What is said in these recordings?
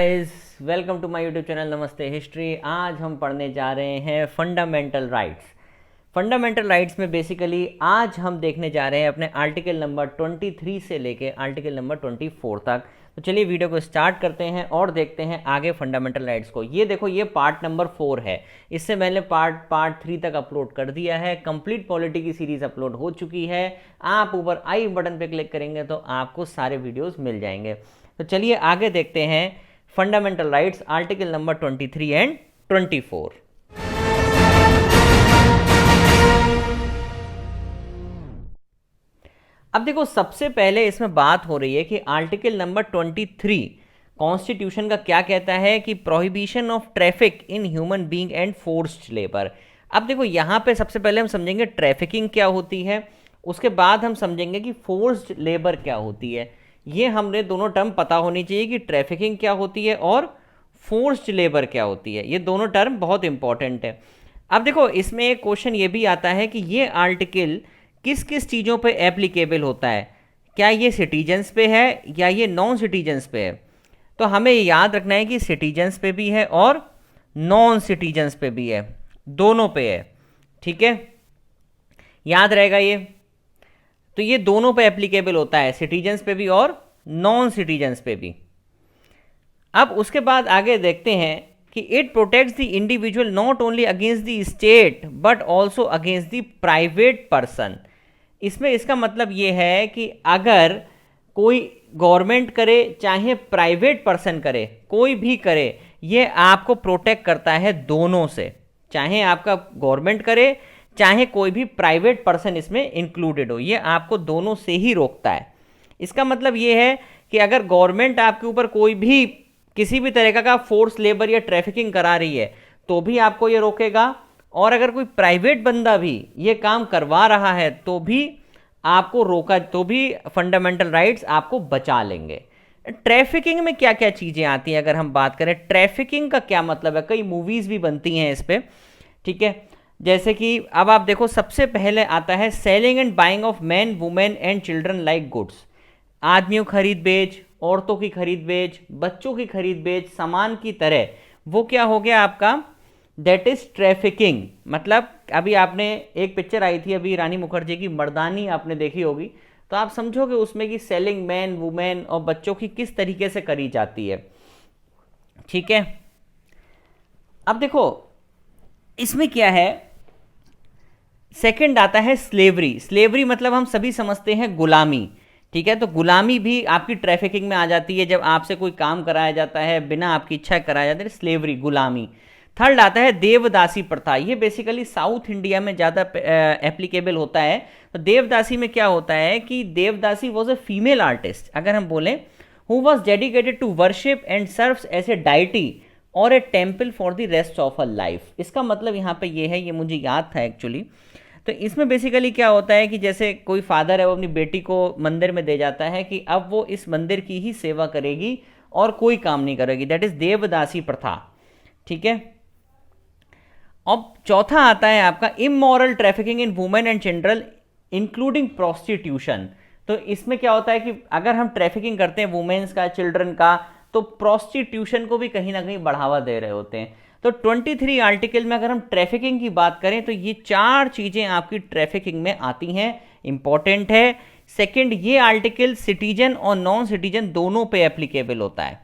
Guys, welcome to my YouTube channel Namaste history. आज हम पढ़ने जा रहे हैं फंडामेंटल राइट्स। फंडामेंटल राइट्स में बेसिकली आज हम देखने जा रहे हैं अपने आर्टिकल नंबर 23 से लेके आर्टिकल नंबर 24 तक। तो चलिए वीडियो को स्टार्ट करते हैं और देखते हैं आगे फंडामेंटल राइट्स को। ये देखो, ये पार्ट नंबर 4 है। इससे मैंने पार्ट 3 तक अपलोड कर दिया है। कंप्लीट पॉलिटी की सीरीज अपलोड हो चुकी है। आप ऊपर आई बटन पे क्लिक करेंगे तो आपको सारे वीडियोस मिल जाएंगे। तो चलिए आगे देखते हैं fundamental rights article number 23 and 24। अब देखो, सबसे पहले इसमें बात हो रही है कि आर्टिकल नंबर 23 कॉन्स्टिट्यूशन का क्या कहता है कि prohibition of traffic in human being and forced labour. अब देखो, यहां पे सबसे पहले हम समझेंगे ट्रैफिकिंग क्या होती है, उसके बाद हम समझेंगे कि फोर्स्ड लेबर क्या होती है। ये हमने दोनों टर्म पता होनी चाहिए कि ट्रैफिकिंग क्या होती है और फोर्स्ड लेबर क्या होती है। ये दोनों टर्म बहुत इंपॉर्टेंट है। अब देखो, इसमें एक क्वेश्चन ये भी आता है कि ये आर्टिकल किस किस चीज़ों पे एप्लीकेबल होता है। क्या ये सिटीजन्स पे है या ये नॉन सिटीजन्स पे है। तो हमें याद रखना है कि सिटीजन्स पे भी है और नॉन सिटीजन्स पे भी है, दोनों पे है। ठीक है, याद रहेगा ये। तो ये दोनों पे एप्लीकेबल होता है, सिटीजन्स पे भी और नॉन सिटीजन्स पे भी। अब उसके बाद आगे देखते हैं कि it protects the individual not only against the state but also against the private person. इसमें इसका मतलब ये है कि अगर कोई गवर्नमेंट करे चाहे प्राइवेट पर्सन करे, कोई भी करे, ये आपको प्रोटेक्ट करता है दोनों से। चाहे आपका गवर्नमेंट करे चाहे कोई भी प्राइवेट पर्सन इसमें इंक्लूडेड हो, ये आपको दोनों से ही रोकता है। इसका मतलब ये है कि अगर गवर्नमेंट आपके ऊपर कोई भी किसी भी तरह का फोर्स लेबर या ट्रैफिकिंग करा रही है तो भी आपको ये रोकेगा, और अगर कोई प्राइवेट बंदा भी ये काम करवा रहा है तो भी आपको रोका, तो भी फंडामेंटल राइट्स आपको बचा लेंगे। ट्रैफिकिंग में क्या क्या चीज़ें आती हैं अगर हम बात करें, ट्रैफिकिंग का क्या मतलब है, कई मूवीज़ भी बनती हैं इस पर। ठीक है, जैसे कि अब आप देखो, सबसे पहले आता है selling and buying of man women and children like goods. आदमियों खरीद बेच, औरतों की खरीद बेच, बच्चों की खरीद बेच, सामान की तरह, वो क्या हो गया आपका, दैट इज ट्रैफिकिंग। मतलब अभी आपने एक पिक्चर आई थी अभी रानी मुखर्जी की, मर्दानी, आपने देखी होगी, तो आप समझोगे उसमें कि सेलिंग मैन वुमेन और बच्चों की किस तरीके से करी जाती है। ठीक है, अब देखो इसमें क्या है, सेकंड आता है स्लेवरी। स्लेवरी मतलब हम सभी समझते हैं गुलामी। ठीक है, तो गुलामी भी आपकी ट्रैफिकिंग में आ जाती है, जब आपसे कोई काम कराया जाता है बिना आपकी इच्छा कराया जाता है, स्लेवरी, गुलामी। थर्ड आता है देवदासी प्रथा। ये बेसिकली साउथ इंडिया में ज़्यादा एप्लीकेबल होता है। तो देवदासी में क्या होता है कि devadasi was a female artist, अगर हम बोलें, who was dedicated to worship and serves as a deity और a temple for the rest of a life. इसका मतलब यहाँ पे ये है, ये मुझे याद था एक्चुअली। तो इसमें बेसिकली क्या होता है कि जैसे कोई फादर है, वो अपनी बेटी को मंदिर में दे जाता है कि अब वो इस मंदिर की ही सेवा करेगी और कोई काम नहीं करेगी, दैट इज देवदासी प्रथा। ठीक है, अब चौथा आता है आपका immoral trafficking in women and children including prostitution. तो इसमें क्या होता है कि अगर हम ट्रैफिकिंग करते हैं वुमेन्स का, चिल्ड्रन का, तो प्रोस्टिट्यूशन को भी कहीं ना कहीं बढ़ावा दे रहे होते हैं। तो 23 आर्टिकल में अगर हम ट्रैफिकिंग की बात करें तो ये चार चीज़ें आपकी ट्रैफिकिंग में आती हैं, इंपॉर्टेंट है। सेकंड, ये आर्टिकल सिटीजन और नॉन सिटीजन दोनों पे एप्लीकेबल होता है,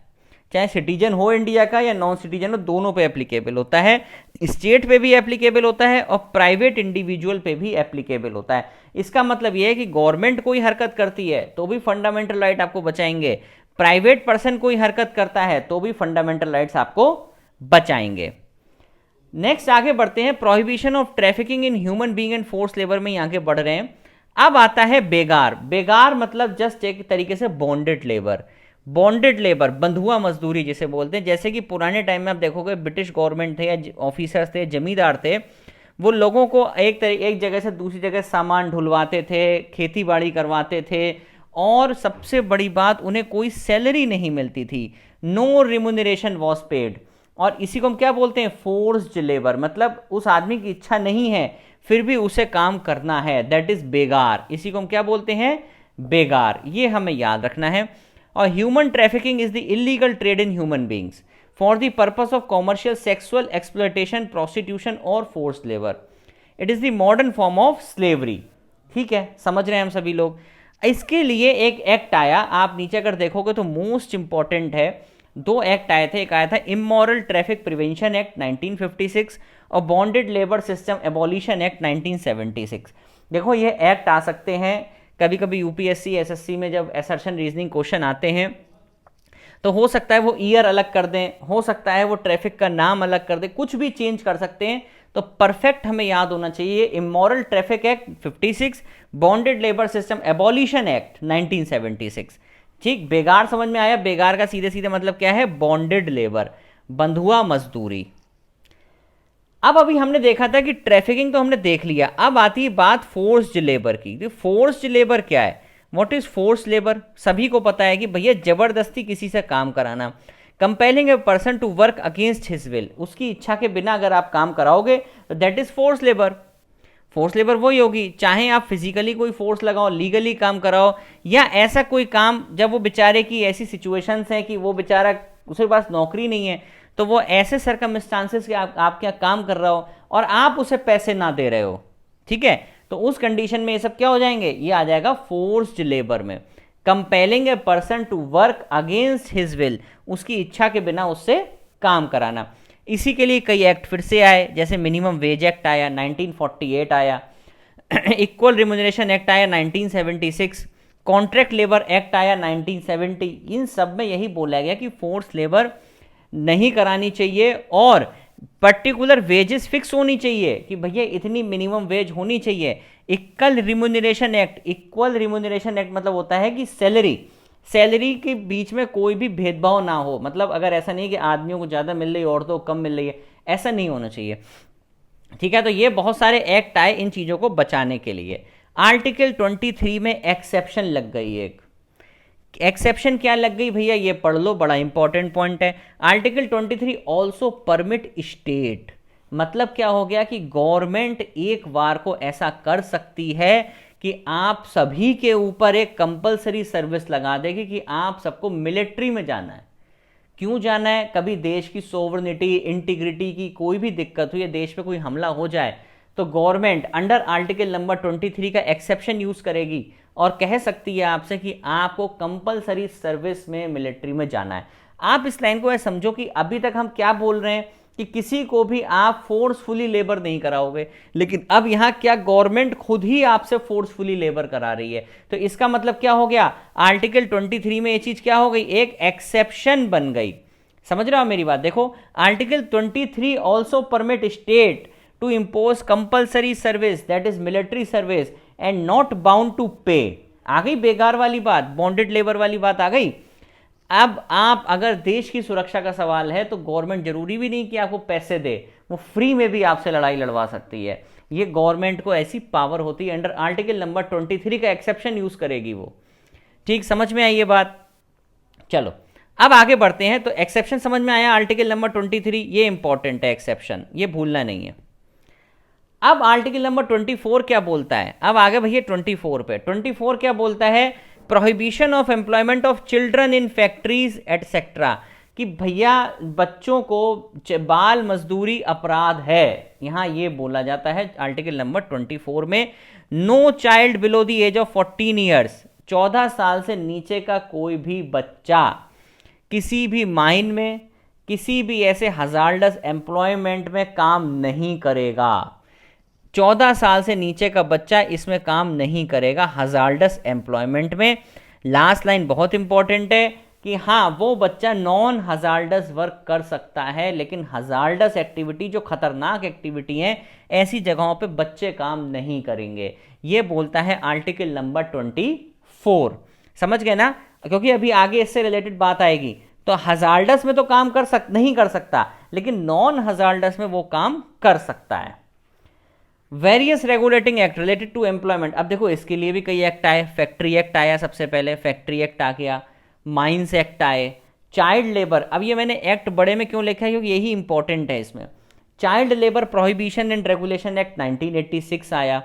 चाहे सिटीजन हो इंडिया का या नॉन सिटीजन हो, दोनों पे एप्लीकेबल होता है। स्टेट पे भी एप्लीकेबल होता है और प्राइवेट इंडिविजुअल पे भी एप्लीकेबल होता है। इसका मतलब ये है कि गवर्नमेंट कोई हरकत करती है तो भी फंडामेंटल राइट आपको बचाएंगे, प्राइवेट पर्सन कोई हरकत करता है तो भी फंडामेंटल राइट्स आपको बचाएंगे। नेक्स्ट आगे बढ़ते हैं, prohibition of trafficking in human being and force labour में आगे बढ़ रहे हैं। अब आता है बेगार। बेगार मतलब जस्ट एक तरीके से बॉन्डेड लेबर। बॉन्डेड लेबर, बंधुआ मजदूरी जिसे बोलते हैं। जैसे कि पुराने टाइम में आप देखोगे ब्रिटिश गवर्नमेंट थे या ऑफिसर्स थे, जमींदार थे, वो लोगों को एक जगह से दूसरी जगह सामान ढुलवाते थे, खेती बाड़ी करवाते थे, और सबसे बड़ी बात, उन्हें कोई सैलरी नहीं मिलती थी, नो रिम्यूनरेशन वॉज पेड। और इसी को हम क्या बोलते हैं, फोर्स्ड लेबर। मतलब उस आदमी की इच्छा नहीं है फिर भी उसे काम करना है, दैट इज बेगार। इसी को हम क्या बोलते हैं, बेगार। ये हमें याद रखना है। और human trafficking is the illegal trade in human beings for the purpose of commercial sexual exploitation, prostitution और force labour. It is the modern form of slavery. ठीक है, समझ रहे हैं हम सभी लोग। इसके लिए एक एक्ट आया, आप नीचे अगर देखोगे तो मोस्ट इंपॉर्टेंट है, दो एक्ट आए थे। एक आया था इमोरल ट्रैफिक प्रिवेंशन एक्ट 1956 और bonded labour system abolition act 1976। देखो ये एक्ट आ सकते हैं कभी कभी यूपीएससी एसएससी में जब असर्शन रीजनिंग क्वेश्चन आते हैं तो हो सकता है वो ईयर अलग कर दें, हो सकता है वो ट्रैफिक का नाम अलग कर दें, कुछ भी चेंज कर सकते हैं। तो परफेक्ट हमें याद होना चाहिए immoral traffic act 56, bonded labour system abolition act 1976। ठीक, बेगार समझ में आया? बेगार का सीधे सीधे मतलब क्या है? बॉन्डेड लेबर, बंधुआ मजदूरी। अब अभी हमने देखा था कि ट्रैफिकिंग तो हमने देख लिया, अब आती है बात फोर्स्ड लेबर की। तो फोर्स्ड लेबर क्या है? What is forced labour? सभी को पता है कि भैया जबरदस्ती किसी से काम कराना, compelling a person to work against his will, उसकी इच्छा के बिना अगर आप काम कराओगे तो that is force labour. Force labour वही होगी, चाहे आप फिजिकली कोई फोर्स लगाओ, लीगली काम कराओ, या ऐसा कोई काम जब वो बेचारे की ऐसी सिचुएशंस हैं कि वो बेचारा उसके पास नौकरी नहीं है, तो वो ऐसे सरकमस्टांसेस के आपके यहाँ काम कर रहा हो और आप उसे पैसे ना दे रहे हो, ठीक है, तो उस कंडीशन में ये सब क्या हो जाएंगे? ये आ जाएगा फोर्स्ड लेबर में। Compelling a person to work against his will, उसकी इच्छा के बिना उससे काम कराना। इसी के लिए कई एक्ट फिर से आए, जैसे मिनिमम वेज एक्ट आया 1948 आया, इक्वल रिम्यूनरेशन एक्ट आया 1976, कॉन्ट्रैक्ट लेबर एक्ट आया 1970। इन सब में यही बोला गया कि फोर्स लेबर नहीं करानी चाहिए और पर्टिकुलर वेजेस फिक्स होनी चाहिए कि भैया इतनी मिनिमम वेज होनी चाहिए। Equal remuneration act, equal remuneration act मतलब होता है कि सैलरी के बीच में कोई भी भेदभाव ना हो, मतलब अगर ऐसा नहीं कि आदमियों को ज़्यादा मिल रही है औरतों को कम मिल रही है, ऐसा नहीं होना चाहिए। ठीक है, तो ये बहुत सारे एक्ट आए इन चीज़ों को बचाने के लिए। आर्टिकल 23 में एक्सेप्शन लग गई, एक एक्सेप्शन क्या लग गई भैया, ये पढ़ लो, बड़ा इंपॉर्टेंट पॉइंट है। आर्टिकल 23 ऑल्सो परमिट स्टेट, मतलब क्या हो गया कि गवर्नमेंट एक बार को ऐसा कर सकती है कि आप सभी के ऊपर एक कंपलसरी सर्विस लगा देगी कि आप सबको मिलिट्री में जाना है। क्यों जाना है? कभी देश की सोवरेनिटी, इंटीग्रिटी की कोई भी दिक्कत हुई है, देश पे कोई हमला हो जाए, तो गवर्नमेंट अंडर आर्टिकल नंबर 23 का एक्सेप्शन यूज करेगी और कह सकती है आपसे कि आपको कंपलसरी सर्विस में मिलिट्री में जाना है। आप इस लाइन को ऐसा समझो कि अभी तक हम क्या बोल रहे हैं कि किसी को भी आप फोर्सफुली लेबर नहीं कराओगे, लेकिन अब यहां क्या गवर्नमेंट खुद ही आपसे फोर्सफुली लेबर करा रही है। तो इसका मतलब क्या हो गया? आर्टिकल 23 में ये चीज क्या हो गई? एक एक्सेप्शन बन गई। समझ रहे हो मेरी बात? देखो, article 23 also permit state to impose compulsory service, that is military service, and not bound to pay. आ गई बेगार वाली बात, बॉन्डेड लेबर वाली बात आ गई। अब आप अगर देश की सुरक्षा का सवाल है तो गवर्नमेंट जरूरी भी नहीं कि आपको पैसे दे, वो फ्री में भी आपसे लड़ाई लड़वा सकती है। ये गवर्नमेंट को ऐसी पावर होती है, अंडर आर्टिकल नंबर 23 का एक्सेप्शन यूज करेगी वो। ठीक, समझ में आई ये बात? चलो अब आगे बढ़ते हैं। तो एक्सेप्शन समझ में आया, आर्टिकल नंबर 23 ये इंपॉर्टेंट है, एक्सेप्शन ये भूलना नहीं है। अब आर्टिकल नंबर 24 क्या बोलता है? अब आगे भैया 24 पे। 24 क्या बोलता है? Prohibition of employment of children in factories etcetera, कि भैया बच्चों को बाल मजदूरी अपराध है, यहां ये बोला जाता है आर्टिकल नंबर 24 में। No child below the age of 14 years, 14 साल से नीचे का कोई भी बच्चा किसी भी माइन में, किसी भी ऐसे हजार्डस एम्प्लॉयमेंट में काम नहीं करेगा। 14 साल से नीचे का बच्चा इसमें काम नहीं करेगा हजार्डस एम्प्लॉयमेंट में। लास्ट लाइन बहुत इंपॉर्टेंट है कि हाँ, वो बच्चा नॉन हजार्डस वर्क कर सकता है, लेकिन हजार्डस एक्टिविटी, जो खतरनाक एक्टिविटी है, ऐसी जगहों पे बच्चे काम नहीं करेंगे। ये बोलता है आर्टिकल नंबर 24। समझ गए ना? क्योंकि अभी आगे इससे रिलेटेड बात आएगी। तो हजार्डस में तो काम नहीं कर सकता, लेकिन नॉन हजार्डस में वो काम कर सकता है। Various regulating act related to employment, अब देखो इसके लिए भी कई एक्ट आए। फैक्ट्री एक्ट आया सबसे पहले, फैक्ट्री एक्ट आ गया, माइंस एक्ट आए, चाइल्ड लेबर। अब ये मैंने एक्ट बड़े में क्यों लिखा है? क्योंकि यही इंपॉर्टेंट है इसमें। Child labour prohibition and regulation act 1986 आया,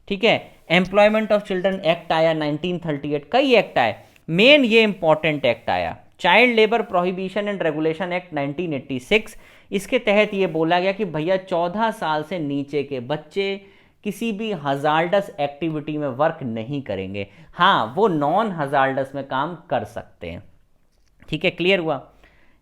ठीक है। एम्प्लॉयमेंट ऑफ चिल्ड्रन एक्ट आया 1938, कई एक्ट आए। मेन ये इंपॉर्टेंट एक्ट आया, child labour prohibition and regulation act 1986। इसके तहत ये बोला गया कि भैया 14 साल से नीचे के बच्चे किसी भी हजार्डस एक्टिविटी में वर्क नहीं करेंगे। हाँ, वो नॉन हजार्डस में काम कर सकते हैं। ठीक है, क्लियर हुआ।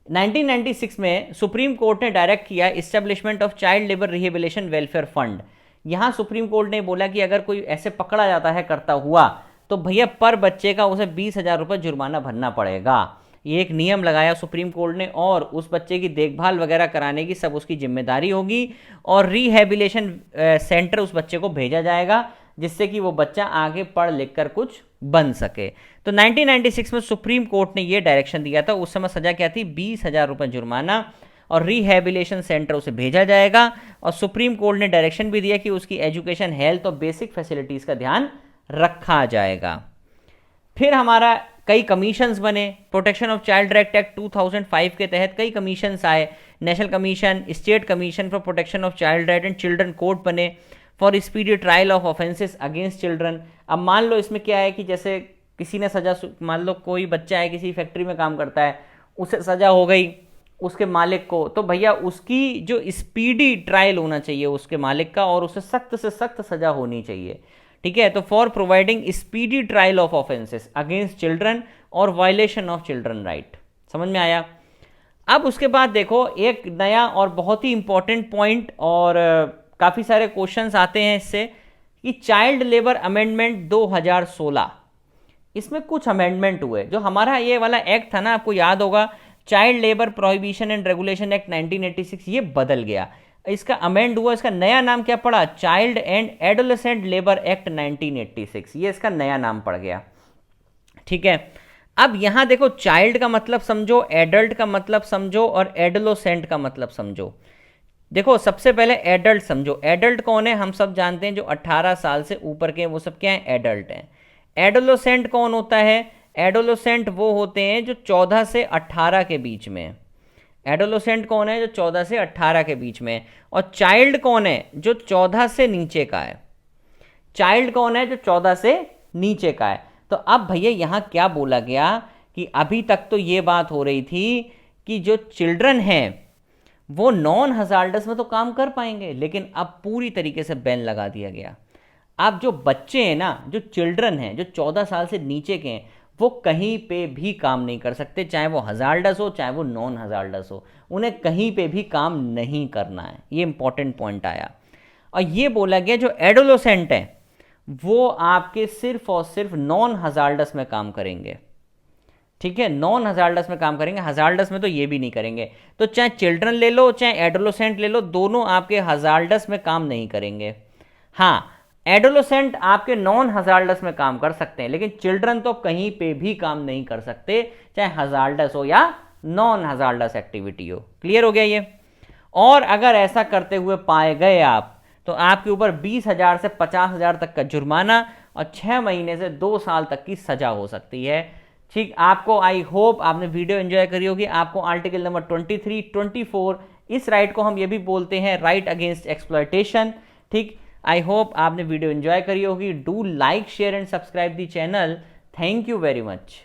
1996 में सुप्रीम कोर्ट ने डायरेक्ट किया establishment of child labour rehabilitation welfare fund. यहां सुप्रीम कोर्ट ने बोला कि अगर कोई ऐसे पकड़ा जाता है करता हुआ तो भैया पर बच्चे का उसे 20,000 रुपये जुर्माना भरना पड़ेगा। ये एक नियम लगाया सुप्रीम कोर्ट ने, और उस बच्चे की देखभाल वगैरह कराने की सब उसकी जिम्मेदारी होगी, और रिहेबिलिटेशन सेंटर उस बच्चे को भेजा जाएगा जिससे कि वो बच्चा आगे पढ़ लिख कर कुछ बन सके। तो 1996 में सुप्रीम कोर्ट ने ये डायरेक्शन दिया था। उस समय सजा क्या थी? 20,000 रुपये जुर्माना, और रिहेबिलिटेशन सेंटर उसे भेजा जाएगा। और सुप्रीम कोर्ट ने डायरेक्शन भी दिया कि उसकी एजुकेशन, हेल्थ और बेसिक फैसिलिटीज़ का ध्यान रखा जाएगा। फिर हमारा कई कमीशंस बने। Protection of child right act 2005 के तहत कई कमीशंस आए। National commission, state commission for protection of child right and children court बने for speedy trial of offences against children. अब मान लो इसमें क्या है कि जैसे किसी ने सजा, मान लो कोई बच्चा है किसी फैक्ट्री में काम करता है, उसे सजा हो गई उसके मालिक को, तो भैया उसकी जो स्पीडी ट्रायल होना चाहिए उसके मालिक का, और उसे सख्त से सख्त सजा होनी चाहिए। ठीक है, तो for providing speedy trial of offences against children और वायलेशन ऑफ चिल्ड्रन राइट। समझ में आया? अब उसके बाद देखो एक नया और बहुत ही इंपॉर्टेंट पॉइंट, और काफ़ी सारे क्वेश्चंस आते हैं इससे, कि चाइल्ड लेबर अमेंडमेंट 2016, इसमें कुछ अमेंडमेंट हुए। जो हमारा ये वाला एक्ट था ना, आपको याद होगा, child labour prohibition and regulation act 1986, ये बदल गया, इसका अमेंड हुआ। इसका नया नाम क्या पड़ा? Child and adolescent labour act 1986, ये इसका नया नाम पड़ गया। ठीक है, अब यहां देखो, चाइल्ड का मतलब समझो, एडल्ट का मतलब समझो, और एडोलेसेंट का मतलब समझो। देखो सबसे पहले एडल्ट समझो। एडल्ट कौन है? हम सब जानते हैं जो 18 साल से ऊपर के, वो सब क्या है? एडल्ट हैं। एडोलेसेंट कौन होता है? एडोलेसेंट वो होते हैं जो 14 से 18 के बीच में। एडोलेसेंट कौन है? जो 14 से 18 के बीच में। और चाइल्ड कौन है? जो 14 से नीचे का है। चाइल्ड कौन है? जो 14 से नीचे का है। तो अब भैया यहां क्या बोला गया कि अभी तक तो ये बात हो रही थी कि जो चिल्ड्रन हैं वो नॉन हजार्डस में तो काम कर पाएंगे, लेकिन अब पूरी तरीके से बैन लगा दिया गया। अब जो बच्चे हैं ना, जो चिल्ड्रन हैं, जो 14 साल से नीचे के हैं, वो कहीं पे भी काम नहीं कर सकते, चाहे वो हजार्डस हो चाहे वो नॉन हजार्डस हो, उन्हें कहीं पे भी काम नहीं करना है। ये इंपॉर्टेंट पॉइंट आया। और ये बोला गया जो एडोलेसेंट है वो आपके सिर्फ और सिर्फ नॉन हजार्डस में काम करेंगे। ठीक है, नॉन हजार्डस में काम करेंगे, हजार्डस में तो ये भी नहीं करेंगे। तो चाहे चिल्ड्रन ले लो चाहे एडोलेसेंट ले लो, दोनों आपके हजार्डस में काम नहीं करेंगे। हाँ, एडोलेसेंट आपके नॉन हजार्डस में काम कर सकते हैं, लेकिन चिल्ड्रन तो कहीं पे भी काम नहीं कर सकते, चाहे हजार्डस हो या नॉन हजार्डस एक्टिविटी हो। क्लियर हो गया ये? और अगर ऐसा करते हुए पाए गए आप, तो आपके ऊपर 20,000 से 50,000 तक का जुर्माना और 6 महीने से 2 साल तक की सजा हो सकती है। ठीक, आपको आई होप आपने वीडियो एंजॉय करी होगी। आपको आर्टिकल नंबर 23, 24, इस राइट को हम ये भी बोलते हैं राइट अगेंस्ट एक्सप्लॉयटेशन। ठीक, आई होप आपने वीडियो एंजॉय करी होगी। Do like, share and subscribe the channel. Thank you very much.